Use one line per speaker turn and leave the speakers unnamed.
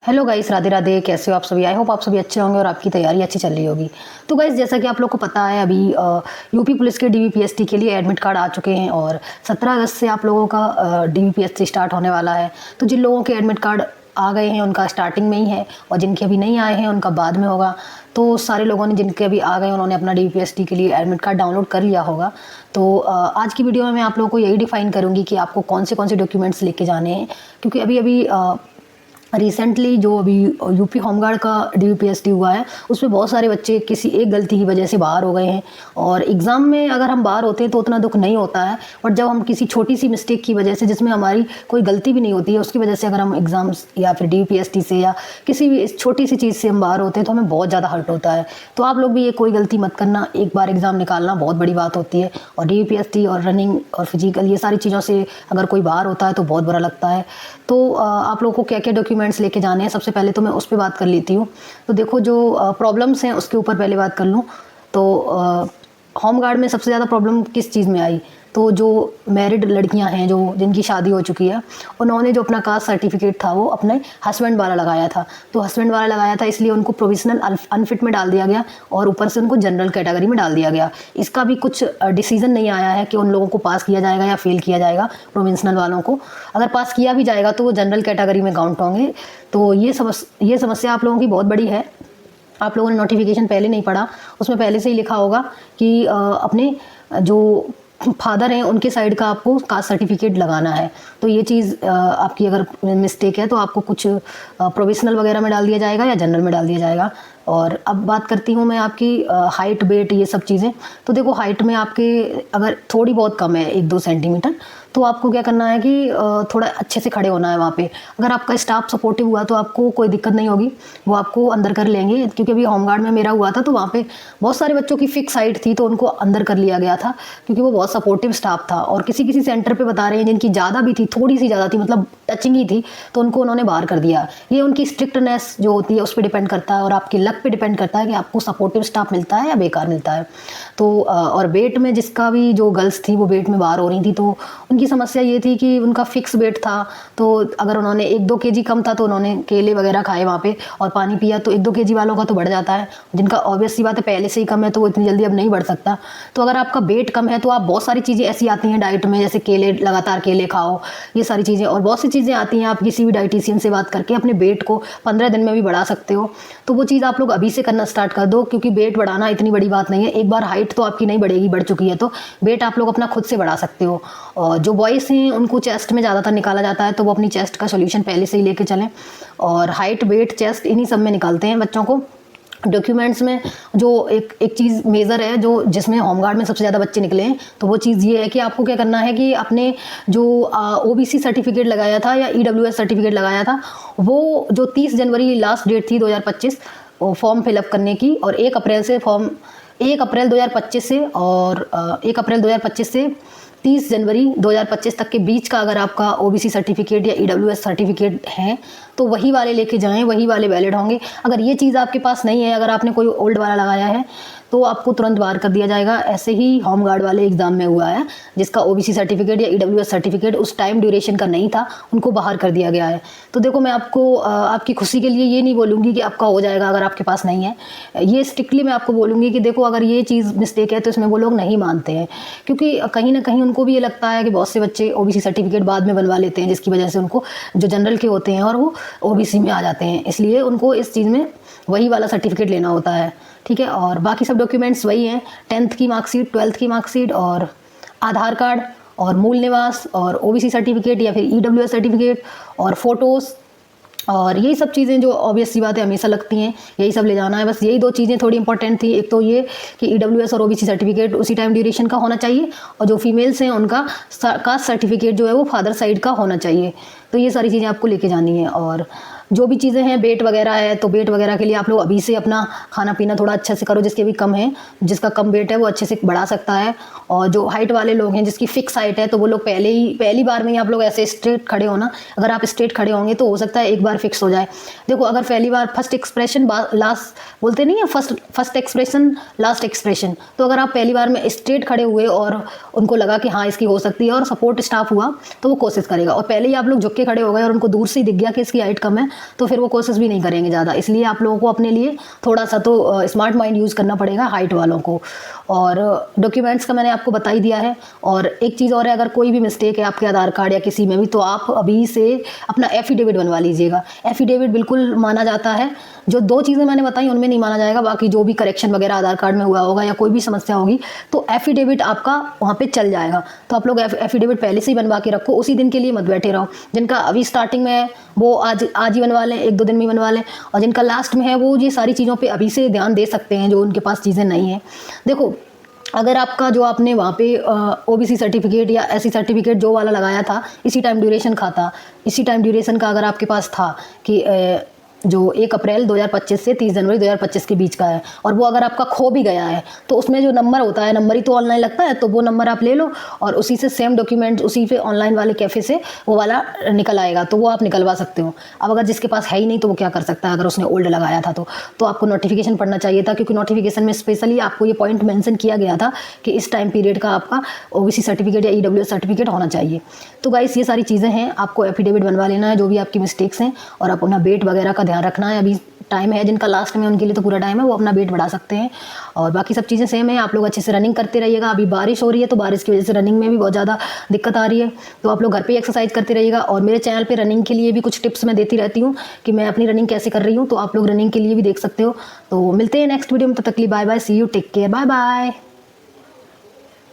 Hello guys, Radhe Radhe. कैसे हो आप सभी? आई होप आप सभी अच्छे होंगे और आपकी तैयारी अच्छी चल रही होगी। तो गाइस, जैसा कि आप लोग को पता है, अभी यूपी पुलिस के डीवीपीएसटी के लिए एडमिट कार्ड आ चुके हैं और 17 अगस्त से आप लोगों का डीवीपीएसटी स्टार्ट होने वाला है। तो जिन लोगों के एडमिट कार्ड आ गए हैं उनका स्टार्टिंग में ही है और जिनके अभी नहीं आए हैं उनका बाद में होगा। तो सारे लोगों ने जिनके अभी आ गए उन्होंने अपना डीवीपीएसटी के लिए एडमिट कार्ड डाउनलोड कर लिया होगा। तो आज की वीडियो में मैं आप लोगों को यही डिफाइन करूँगी कि आपको कौन से डॉक्यूमेंट्स लेके जाने हैं, क्योंकि अभी रिसेंटली जो अभी यूपी होमगार्ड का डीवीपीएसटी हुआ है उसमें बहुत सारे बच्चे किसी एक गलती की वजह से बाहर हो गए हैं। और एग्ज़ाम में अगर हम बाहर होते हैं तो उतना दुख नहीं होता है, बट जब हम किसी छोटी सी मिस्टेक की वजह से, जिसमें हमारी कोई गलती भी नहीं होती है, उसकी वजह से अगर हम एग्ज़ाम्स या फिर डीवीपीएसटी से या किसी भी छोटी सी चीज़ से हम बाहर होते हैं तो हमें बहुत ज़्यादा हर्ट होता है। तो आप लोग भी ये कोई गलती मत करना। एक बार एग्ज़ाम निकालना बहुत बड़ी बात होती है और डीवीपीएसटी और रनिंग और फिजिकल ये सारी चीज़ों से अगर कोई बाहर होता है तो बहुत बुरा लगता है। तो आप लोगों को क्या क्या डॉक्यूमेंट्स लेके जाने हैं, सबसे पहले तो मैं उस पर बात कर लेती हूँ। तो देखो, जो प्रॉब्लम्स हैं उसके ऊपर पहले बात कर लूँ तो होमगार्ड में सबसे ज़्यादा प्रॉब्लम किस चीज़ में आई? तो जो मैरिड लड़कियां हैं, जो जिनकी शादी हो चुकी है, उन्होंने जो अपना कास्ट सर्टिफिकेट था वो अपने हस्बैंड वाला लगाया था। तो हस्बैंड वाला लगाया था इसलिए उनको प्रोविजनल अनफिट में डाल दिया गया और ऊपर से उनको जनरल कैटेगरी में डाल दिया गया। इसका भी कुछ डिसीजन नहीं आया है कि उन लोगों को पास किया जाएगा या फेल किया जाएगा। प्रोविजनल वालों को अगर पास किया भी जाएगा तो वो जनरल कैटेगरी में काउंट होंगे। तो ये समस्या आप लोगों की बहुत बड़ी है। आप लोगों ने नोटिफिकेशन पहले नहीं पढ़ा, उसमें पहले से ही लिखा होगा कि अपने जो फादर हैं उनके साइड का आपको कास्ट सर्टिफिकेट लगाना है। तो ये चीज़ आपकी अगर मिस्टेक है तो आपको कुछ प्रोविजनल वगैरह में डाल दिया जाएगा या जनरल में डाल दिया जाएगा। और अब बात करती हूँ मैं आपकी हाइट, वेट, ये सब चीज़ें। तो देखो, हाइट में आपके अगर थोड़ी बहुत कम है 1-2 सेंटीमीटर, तो आपको क्या करना है कि थोड़ा अच्छे से खड़े होना है वहाँ पे। अगर आपका स्टाफ सपोर्टिव हुआ तो आपको कोई दिक्कत नहीं होगी, वो आपको अंदर कर लेंगे। क्योंकि अभी होमगार्ड में मेरा हुआ था तो वहाँ पे बहुत सारे बच्चों की फिक्स हाइट थी तो उनको अंदर कर लिया गया था, क्योंकि वो बहुत सपोर्टिव स्टाफ था। और किसी किसी सेंटर पे बता रहे हैं जिनकी ज़्यादा भी थी, थोड़ी सी ज़्यादा थी, मतलब टचिंग ही थी, तो उनको उन्होंने बाहर कर दिया। ये उनकी स्ट्रिक्टनेस जो होती है उस पर डिपेंड करता है और आपकी लक पे डिपेंड करता है कि आपको सपोर्टिव स्टाफ मिलता है या बेकार मिलता है। तो और वेट में जिसका भी, जो गर्ल्स थी वो वेट में बाहर हो रही थी, तो उनकी समस्या ये थी कि उनका फिक्स वेट था। तो अगर उन्होंने 1-2 केजी कम था तो उन्होंने केले वगैरह खाए वहाँ पे और पानी पिया, तो 1-2 केजी वालों का तो बढ़ जाता है। जिनका ऑब्वियस सी बात है पहले से ही कम है तो वो इतनी जल्दी अब नहीं बढ़ सकता। तो अगर आपका वेट कम है तो आप बहुत सारी चीज़ें ऐसी आती हैं डाइट में, जैसे केले, लगातार केले खाओ, ये सारी चीज़ें और बहुत सी चीज़ें आती हैं। आप किसी भी डाइटिशियन से बात करके अपने वेट को 15 दिन में भी बढ़ा सकते हो। तो वो चीज़ आप लोग अभी से करना स्टार्ट कर दो, क्योंकि वेट बढ़ाना इतनी बड़ी बात नहीं है। एक बार हाइट तो आपकी नहीं बढ़ेगी, बढ़ चुकी है, तो वेट आप लोग अपना खुद से बढ़ा सकते हो। और जो बॉयज़ हैं उनको चेस्ट में ज़्यादातर निकाला जाता है, तो वो अपनी चेस्ट का सोल्यूशन पहले से ही लेके चलें। और हाइट, वेट, चेस्ट, इन्हीं सब में निकालते हैं बच्चों को। डॉक्यूमेंट्स में जो एक चीज़ मेजर है, जो जिसमें होमगार्ड में सबसे ज़्यादा बच्चे निकले हैं, तो वो चीज़ ये है कि आपको क्या करना है कि अपने जो ओबीसी सर्टिफिकेट लगाया था या ईडब्ल्यूएस सर्टिफिकेट लगाया था, वो जो 30 जनवरी लास्ट डेट थी 2025 फॉर्म फिलअप करने की, और 1 अप्रैल 2025 से और 1 अप्रैल 2025 से 30 जनवरी 2025 तक के बीच का अगर आपका ओबीसी सर्टिफिकेट या ईडब्ल्यूएस सर्टिफिकेट है तो वही वाले लेके जाएं, वही वाले वैलिड होंगे। अगर ये चीज़ आपके पास नहीं है, अगर आपने कोई ओल्ड वाला लगाया है तो आपको तुरंत बाहर कर दिया जाएगा। ऐसे ही होमगार्ड वाले एग्जाम में हुआ है, जिसका ओबीसी सर्टिफिकेट या ईडब्ल्यूएस सर्टिफिकेट उस टाइम ड्यूरेशन का नहीं था, उनको बाहर कर दिया गया है। तो देखो, मैं आपको आपकी खुशी के लिए ये नहीं बोलूँगी कि आपका हो जाएगा अगर आपके पास नहीं है। ये स्ट्रिक्टली मैं आपको बोलूँगी कि देखो, अगर ये चीज़ मिस्टेक है तो इसमें वो लोग नहीं मानते हैं, क्योंकि कहीं ना कहीं उनको भी ये लगता है कि बहुत से बच्चे ओबीसी सर्टिफिकेट बाद में बनवा लेते हैं, जिसकी वजह से उनको जो जनरल के होते हैं और वो ओबीसी में आ जाते हैं, इसलिए उनको इस चीज़ में वही वाला सर्टिफिकेट लेना होता है। ठीक है, और बाकी सब डॉक्यूमेंट्स वही हैं, 10th की मार्कशीट, 12th की मार्कशीट और आधार कार्ड और मूल निवास और ओबीसी सर्टिफिकेट या फिर ईडब्ल्यूएस सर्टिफिकेट और फोटोज़, और यही सब चीज़ें जो ऑब्वियस सी बात है हमेशा लगती हैं, यही सब ले जाना है। बस यही 2 चीज़ें थोड़ी इंपॉर्टेंट थी। एक तो ये कि ईडब्ल्यूएस और ओबीसी सर्टिफिकेट उसी टाइम ड्यूरेशन का होना चाहिए, और जो फीमेल्स हैं उनका कास्ट सर्टिफिकेट जो है वो फादर साइड का होना चाहिए। तो ये सारी चीज़ें आपको लेके जानी है। और जो भी चीज़ें हैं, वेट वगैरह है, तो वेट वगैरह के लिए आप लोग अभी से अपना खाना पीना थोड़ा अच्छे से करो। जिसके भी कम है, जिसका कम वेट है वो अच्छे से बढ़ा सकता है। और जो हाइट वाले लोग हैं, जिसकी फिक्स हाइट है, तो वो लोग पहली बार में ही आप लोग ऐसे स्ट्रेट खड़े होना। अगर आप स्ट्रेट खड़े होंगे तो हो सकता है एक बार फिक्स हो जाए। देखो, अगर पहली बार फर्स्ट एक्सप्रेशन लास्ट बोलते नहीं है, फर्स्ट एक्सप्रेशन लास्ट एक्सप्रेशन, तो अगर आप पहली बार में स्ट्रेट खड़े हुए और उनको लगा कि हाँ इसकी हो सकती है और सपोर्ट स्टाफ हुआ तो वो कोशिश करेगा। और पहले ही आप लोग झुक के खड़े हो गए और उनको दूर से ही दिख गया कि इसकी हाइट कम है, तो फिर वो कोर्सेज भी नहीं करेंगे ज़्यादा। इसलिए आप लोगों को अपने लिए थोड़ा सा तो स्मार्ट माइंड यूज़ करना पड़ेगा हाइट वालों को। और डॉक्यूमेंट्स का मैंने आपको बता ही दिया है। और एक चीज़ और है, अगर कोई भी मिस्टेक है आपके आधार कार्ड या किसी में भी, तो आप अभी से अपना एफिडेविट बनवा लीजिएगा। एफिडेविट बिल्कुल माना जाता है। जो 2 चीज़ें मैंने बताई उनमें नहीं माना जाएगा, बाकी जो भी करेक्शन वगैरह आधार कार्ड में हुआ होगा या कोई भी समस्या होगी तो एफिडेविट आपका वहाँ पे चल जाएगा। तो आप लोग एफिडेविट पहले से ही बनवा के रखो, उसी दिन के लिए मत बैठे रहो। जिनका अभी स्टार्टिंग में है वो आज ही बनवा लें, 1-2 दिन में बनवा लें। और जिनका लास्ट में है वो ये सारी चीज़ों पर अभी से ध्यान दे सकते हैं, जो उनके पास चीज़ें नहीं हैं। देखो, अगर आपका जो आपने वहाँ पे ओबीसी सर्टिफिकेट या एससी सर्टिफिकेट जो वाला लगाया था, इसी टाइम ड्यूरेशन का अगर आपके पास था कि जो 1 अप्रैल 2025 से 30 जनवरी 2025 के बीच का है, और वो अगर आपका खो भी गया है तो उसमें जो नंबर होता है, नंबर ही तो ऑनलाइन लगता है, तो वो नंबर आप ले लो और उसी से सेम डॉक्यूमेंट उसी पे ऑनलाइन वाले कैफ़े से वो वाला निकल आएगा, तो वो आप निकलवा सकते हो। अब अगर जिसके पास है ही नहीं तो वो क्या कर सकता है, अगर उसने ओल्ड लगाया था तो आपको नोटिफिकेशन पढ़ना चाहिए था, क्योंकि नोटिफिकेशन में स्पेशली आपको ये पॉइंट मेंशन किया गया था कि इस टाइम पीरियड का आपका ओबीसी सर्टिफिकेट या ईडब्ल्यूएस सर्टिफिकेट होना चाहिए। तो गाइस ये सारी चीज़ें हैं, आपको एफिडेविट बनवा लेना है जो भी आपकी मिस्टेक्स हैं, और आप अपना वेट वगैरह का ध्यान रखना है। अभी टाइम है, जिनका लास्ट में उनके लिए तो पूरा टाइम है, वो अपना वेट बढ़ा सकते हैं। और बाकी सब चीज़ें सेम है। आप लोग अच्छे से रनिंग करते रहिएगा। अभी बारिश हो रही है तो बारिश की वजह से रनिंग में भी बहुत ज़्यादा दिक्कत आ रही है, तो आप लोग घर पे ही एक्सरसाइज करते रहिएगा। और मेरे चैनल पे रनिंग के लिए भी कुछ टिप्स मैं देती रहती हूँ कि मैं अपनी रनिंग कैसे कर रही हूँ, तो आप लोग रनिंग के लिए भी देख सकते हो। तो मिलते हैं नेक्स्ट वीडियो में, तब तक के लिए bye bye, see you, take care, bye bye.